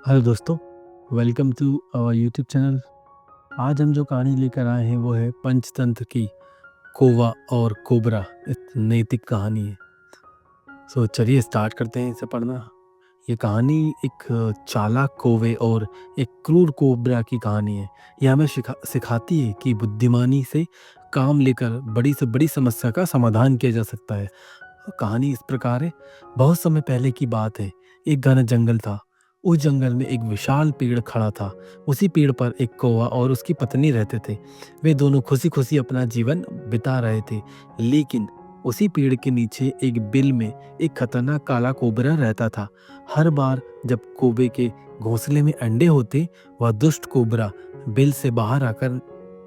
Hello दोस्तों, welcome to our YouTube channel. आज हम जो कहानी लेकर आए हैं वो है पंचतंत्र की कौवा और कोबरा। एक नैतिक कहानी है। सो चलिए स्टार्ट करते हैं इसे पढ़ना। ये कहानी एक चालाक कौवे और एक क्रूर कोबरा की कहानी है। यह हमें सिखाती है कि बुद्धिमानी से काम लेकर बड़ी से बड़ी समस्या का समाधान किया जा सकता है। कहानी इस प्रकार है। बहुत समय पहले की बात है। एक घना जंगल था। उस जंगल में एक विशाल पेड़ खड़ा था। उसी पेड़ पर एक कौवा और उसकी पत्नी रहते थे। वे दोनों खुशी खुशी अपना जीवन बिता रहे थे। लेकिन उसी पेड़ के नीचे एक बिल में एक खतरनाक काला कोबरा रहता था। हर बार जब कौवे के घोंसले में अंडे होते, वह दुष्ट कोबरा बिल से बाहर आकर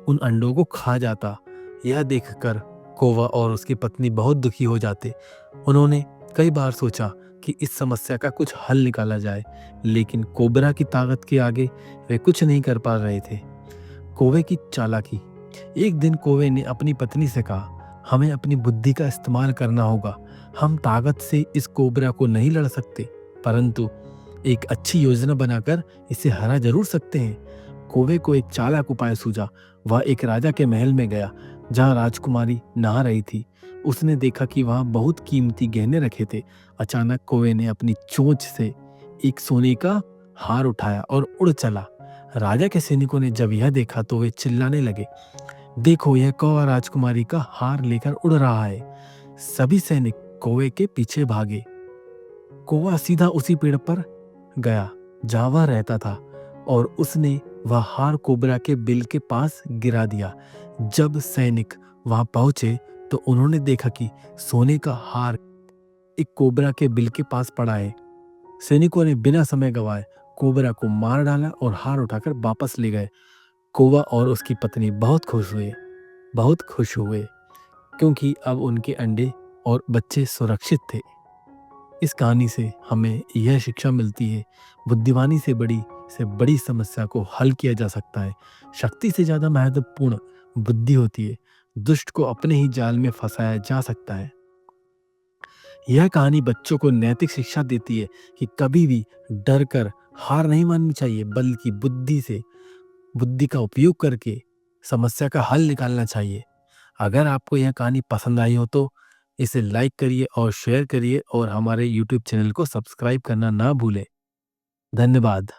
उन अंडों को खा जाता। यह देखकर कौवा और उसकी पत्नी बहुत दुखी हो जाते। उन्होंने कई बार सोचा कि इस समस्या का कुछ हल निकाला जाए, लेकिन कोबरा की ताकत के आगे वे कुछ नहीं कर पा रहे थे। कौवे की चालाकी। एक दिन कौवे ने अपनी पत्नी से कहा, हमें अपनी बुद्धि का इस्तेमाल करना होगा। हम ताकत से इस कोबरा को नहीं लड़ सकते, परंतु एक अच्छी योजना बनाकर इसे हरा जरूर सकते हैं। कौवे को एक चालाक उपाय सूझा। वह एक राजा के महल में गया जहाँ राजकुमारी नहा रही थी। उसने देखा कि वहाँ बहुत कीमती गहने रखे थे। अचानक कौवे ने अपनी चोंच से एक सोने का हार उठाया और उड़ चला। राजा के सैनिकों ने जब यह देखा तो वे चिल्लाने लगे, देखो, यह कौवा राजकुमारी का हार लेकर उड़ रहा है। सभी सैनिक कौवे के पीछे भागे। कौवा सीधा उसी पेड़ पर गया जहाँ वह रहता था और उसने वह हार कोबरा के बिल के पास गिरा दिया। जब सैनिक वहां पहुंचे तो उन्होंने देखा कि सोने का हार एक कोबरा के बिल के पास पड़ा है। सैनिकों ने बिना समय गवाए कोबरा को मार डाला और हार उठाकर वापस ले गए। कौवा और उसकी पत्नी बहुत खुश हुए, क्योंकि अब उनके अंडे और बच्चे सुरक्षित थे। इस कहानी से हमें यह शिक्षा मिलती है, बुद्धिमानी से बड़ी समस्या को हल किया जा सकता है। शक्ति से ज्यादा महत्वपूर्ण बुद्धि होती है। दुष्ट को अपने ही जाल में फंसाया जा सकता है। यह कहानी बच्चों को नैतिक शिक्षा देती है कि कभी भी डर कर हार नहीं माननी चाहिए, बल्कि बुद्धि का उपयोग करके समस्या का हल निकालना चाहिए। अगर आपको यह कहानी पसंद आई हो तो इसे लाइक करिए और शेयर करिए और हमारे YouTube चैनल को सब्सक्राइब करना ना भूलें। धन्यवाद।